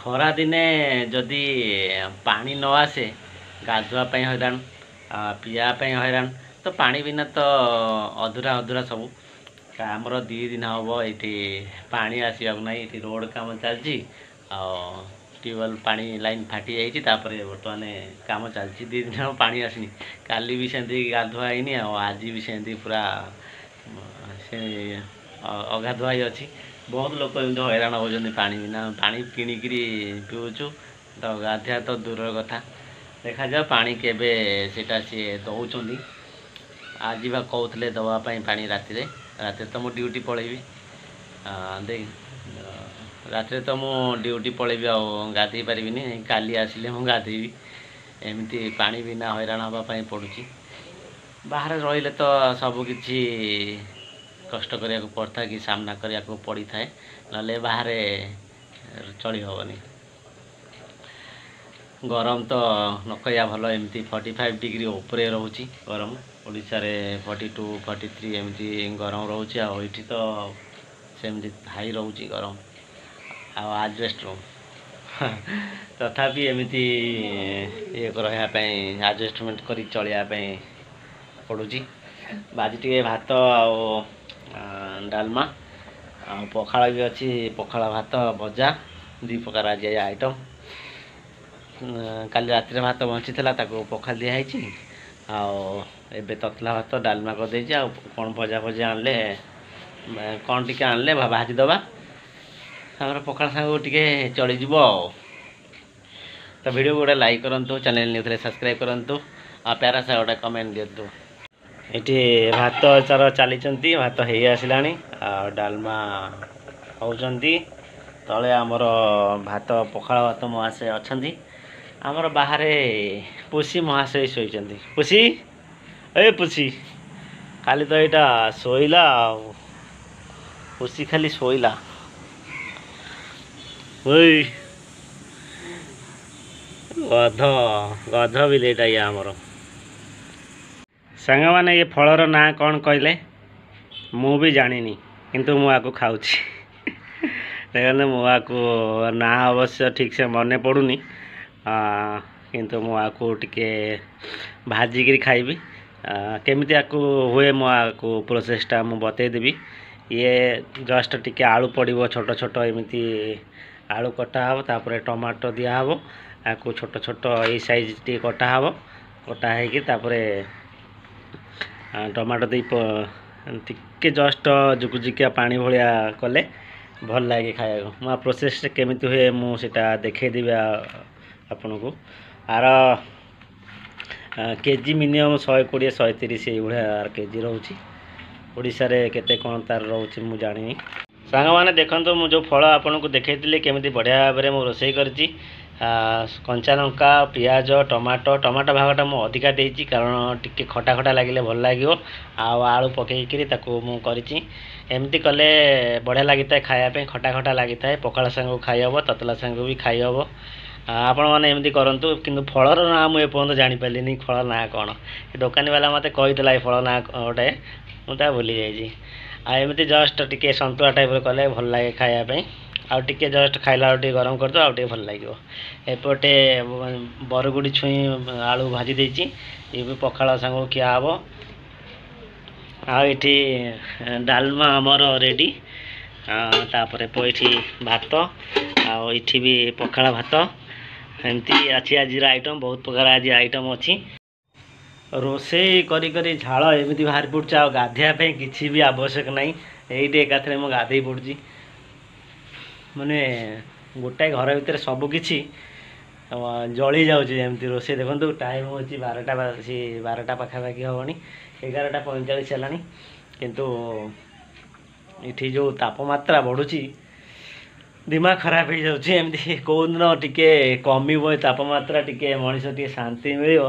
ଖରା ଦିନେ ଯଦି ପାଣି ନ ଆସେ ଗାଧୁଆ ପାଇଁ ହଇରାଣ, ପିଇବା ପାଇଁ ହଇରାଣ, ତ ପାଣି ବିନା ତ ଅଧୁରା ଅଧୁରା ସବୁ। ଆମର 2 ଦିନ ହେବ ଏଇଠି ପାଣି ଆସିବାକୁ ନାହିଁ। ଏଇଠି ରୋଡ଼ କାମ ଚାଲିଛି, ଆଉ ଟ୍ୟୁବୱେଲ୍ ପାଣି ଲାଇନ୍ ଫାଟି ଯାଇଛି। ତାପରେ ବର୍ତ୍ତମାନ କାମ ଚାଲିଛି, 2 ଦିନ ହେବ ପାଣି ଆସିନି। କାଲି ବି ସେମିତି ଗାଧୁଆ ହେଇନି, ଆଉ ଆଜି ବି ସେମିତି ପୁରା ସେ ଅଗାଧୁଆ ହେଇ ଅଛି। ବହୁତ ଲୋକ ଏମିତି ହଇରାଣ ହେଉଛନ୍ତି ପାଣି ବିନା। ପାଣି କିଣିକିରି ପିଉଛୁ, ତ ଗାଧୋଇବା ତ ଦୂରର କଥା। ଦେଖାଯାଉ ପାଣି କେବେ ସେଇଟା ସିଏ ଦେଉଛନ୍ତି। ଆଜି ବା କହୁଥିଲେ ଦେବା ପାଇଁ ପାଣି ରାତିରେ ତ ମୁଁ ଡ୍ୟୁଟି ପଳେଇବି। ରାତିରେ ତ ମୁଁ ଡ୍ୟୁଟି ପଳେଇବି, ଆଉ ଗାଧୋଇ ପାରିବିନି। କାଲି ଆସିଲେ ମୁଁ ଗାଧୋଇବି। ଏମିତି ପାଣି ବିନା ହଇରାଣ ହେବା ପାଇଁ ପଡ଼ୁଛି। ବାହାରେ ରହିଲେ ତ ସବୁକିଛି କଷ୍ଟ କରିବାକୁ ପଡ଼ିଥାଏ, କି ସାମ୍ନା କରିବାକୁ ପଡ଼ିଥାଏ, ନହେଲେ ବାହାରେ ଚଳି ହେବନି। ଗରମ ତ ନ କହିବା ଭଲ। ଏମିତି 45 ଡିଗ୍ରୀ ଉପରେ ରହୁଛି ଗରମ। ଓଡ଼ିଶାରେ 42, 43 ଏମିତି ଗରମ ରହୁଛି। ଆଉ ଏଇଠି ତ ସେମିତି ହାଇ ରହୁଛି ଗରମ। ଆଉ ଆଜବେଷ୍ଟ ରୁମ୍ ତଥାପି ଏମିତି ରହିବା ପାଇଁ ଆଡ଼ଜଷ୍ଟମେଣ୍ଟ କରି ଚଳିବା ପାଇଁ ପଡ଼ୁଛି। ଆଜି ଟିକେ ଭାତ ଆଉ ଡାଲମା ଆଉ ପଖାଳ ବି ଅଛି। ପଖାଳ ଭାତ, ଭଜା, 2 ପ୍ରକାର ଆଜି ଆଇଟମ୍। କାଲି ରାତିରେ ଭାତ ବଞ୍ଚିଥିଲା, ତାକୁ ପଖାଳ ଦିଆହେଇଛି। ଆଉ ଏବେ ତତଲା ଭାତ ଡାଲମା କରିଦେଇଛି। ଆଉ କ'ଣ ଭଜା ଆଣିଲେ, କ'ଣ ଟିକେ ଆଣିଲେ ଭାଜିଦେବା। ଆମର ପଖାଳ ସାଙ୍ଗକୁ ଟିକେ ଚଳିଯିବ ଆଉ। ତ ଭିଡ଼ିଓକୁ ଗୋଟେ ଲାଇକ୍ କରନ୍ତୁ, ଚ୍ୟାନେଲ୍ ନ୍ୟୁଜରେ ସବସ୍କ୍ରାଇବ୍ କରନ୍ତୁ, ଆଉ ପ୍ୟାରା ସା ଗୋଟେ କମେଣ୍ଟ ଦିଅନ୍ତୁ। ଏଠି ଭାତ ଚାର ଚାଲିଛନ୍ତି, ଭାତ ହେଇ ଆସିଲାଣି, ଆଉ ଡାଲମା ହେଉଛନ୍ତି। ତଳେ ଆମର ଭାତ, ପଖାଳ ଭାତ ମହାଶୟ ଅଛନ୍ତି। ଆମର ବାହାରେ ପୁଷି ମହାଶୟ ଶୋଇଛନ୍ତି। ପୁଷି, ପୁଷି ଖାଲି ତ ଏଇଟା ଶୋଇଲା। ଆଉ ପୁଷି ଖାଲି ଶୋଇଲା। ଗଧ ବିଲେଇଟା ଇଏ ଆମର। ସାଙ୍ଗମାନେ, ଏ ଫଳର ନାଁ କ'ଣ କହିଲେ? ମୁଁ ବି ଜାଣିନି, କିନ୍ତୁ ମୁଁ ଆକୁ ଖାଉଛି। ଦେଖନ୍ତୁ, ମୁଁ ଆକୁ ନାଁ ଅବଶ୍ୟ ଠିକ୍ ସେ ମନେ ପଡ଼ୁନି, କିନ୍ତୁ ମୁଁ ଆକୁ ଟିକେ ଭାଜିକିରି ଖାଇବି। କେମିତି ଆକୁ ହୁଏ, ମୁଁ ଆକୁ ପ୍ରୋସେସ୍ଟା ମୁଁ ବତେଇଦେବି। ଇଏ ଜଷ୍ଟ ଟିକେ ଆଳୁ ପଡ଼ିବ, ଛୋଟ ଛୋଟ ଏମିତି ଆଳୁ କଟା ହେବ। ତାପରେ ଟମାଟୋ ଦିଆହେବ। ଆକୁ ଛୋଟ ଛୋଟ ଏଇ ସାଇଜ୍ ଟିକେ କଟା ହେବ। କଟା ହେଇକି ତାପରେ ଟମାଟୋ ଦେଇ ଟିକେ ଜଷ୍ଟ ଜୁକୁଜୁକିଆ ପାଣି ଭଳିଆ କଲେ ଭଲ ଲାଗେ ଖାଇବାକୁ। ମୁଁ ପ୍ରୋସେସ୍ଟା କେମିତି ହୁଏ ମୁଁ ସେଇଟା ଦେଖେଇଦେବି ଆପଣଙ୍କୁ। ଆର କେଜି ମିନିମମ୍ 120, 130 ଏଇଭଳିଆ କେଜି ରହୁଛି। ଓଡ଼ିଶାରେ କେତେ କ'ଣ ତା'ର ରହୁଛି ମୁଁ ଜାଣିନି। ସାଙ୍ଗମାନେ ଦେଖନ୍ତୁ, ମୁଁ ଯେଉଁ ଫଳ ଆପଣଙ୍କୁ ଦେଖେଇଥିଲି କେମିତି ବଢ଼ିଆ ଭାବରେ ମୁଁ ରୋଷେଇ କରିଛି। କଞ୍ଚା ଲଙ୍କା, ପିଆଜ, ଟମାଟୋ ଭାଗଟା ମୁଁ ଅଧିକା ଦେଇଛି, କାରଣ ଟିକେ ଖଟା ଖଟା ଲାଗିଲେ ଭଲ ଲାଗିବ। ଆଉ ଆଳୁ ପକେଇକିରି ତାକୁ ମୁଁ କରିଛି। ଏମିତି କଲେ ବଢ଼ିଆ ଲାଗିଥାଏ ଖାଇବା ପାଇଁ, ଖଟା ଖଟା ଲାଗିଥାଏ। ପଖାଳ ସାଙ୍ଗକୁ ଖାଇ ହେବ, ତତଲା ସାଙ୍ଗକୁ ବି ଖାଇ ହେବ। ଆପଣମାନେ ଏମିତି କରନ୍ତୁ। କିନ୍ତୁ ଫଳର ନାଁ ମୁଁ ଏପର୍ଯ୍ୟନ୍ତ ଜାଣିପାରିଲିନି, ଫଳ ନାଁ କ'ଣ। ଏ ଦୋକାନୀବାଲା ମୋତେ କହିଥିଲା ଏ ଫଳ ନାଁ ଗୋଟେ, ମୁଁ ତା ଭୁଲି ଯାଇଛି। ଆଉ ଏମିତି ଜଷ୍ଟ ଟିକେ ସନ୍ତୁଳା ଟାଇପ୍ର କଲେ ଭଲ ଲାଗେ ଖାଇବା ପାଇଁ। ଆଉ ଟିକେ ଜଷ୍ଟ ଖାଇଲା ବେଳକୁ ଟିକେ ଗରମ କରିଦେବ, ଆଉ ଟିକେ ଭଲ ଲାଗିବ। ଏପଟେ ବରଗୁଡ଼ି ଛୁଇଁ ଆଳୁ ଭାଜି ଦେଇଛି, ଇଏ ବି ପଖାଳ ସାଙ୍ଗକୁ ଖିଆ ହେବ। ଆଉ ଏଠି ଡାଲମା ଆମର ରେଡ଼ି। ତାପରେ ଏଠି ଭାତ, ଆଉ ଏଠି ବି ପଖାଳ ଭାତ। ଏମିତି ଅଛି ଆଜିର ଆଇଟମ୍। ବହୁତ ପ୍ରକାର ଆଜି ଆଇଟମ୍ ଅଛି। ରୋଷେଇ କରି କରି ଝାଳ ଏମିତି ବାହାରି ପଡ଼ୁଛି, ଆଉ ଗାଧୋଇବା ପାଇଁ କିଛି ବି ଆବଶ୍ୟକ ନାହିଁ। ଏଇଠି ଏକାଥରେ ମୁଁ ଗାଧୋଇ ପଡ଼ୁଛି। ମାନେ ଗୋଟାଏ ଘର ଭିତରେ ସବୁକିଛି ଜଳି ଯାଉଛି ଯେମିତି। ରୋଷେଇ ଦେଖନ୍ତୁ, ଟାଇମ୍ ହେଉଛି 12ଟା ପାଖାପାଖି ହେବଣି, 11:45 ହେଲାଣି। କିନ୍ତୁ ଏଠି ଯେଉଁ ତାପମାତ୍ରା ବଢ଼ୁଛି, ଦିମାଗ ଖରାପ ହେଇଯାଉଛି। ଏମିତି କେଉଁଦିନ ଟିକେ କମିବ ଏ ତାପମାତ୍ରା, ଟିକେ ମଣିଷ ଟିକେ ଶାନ୍ତି ମିଳିବ।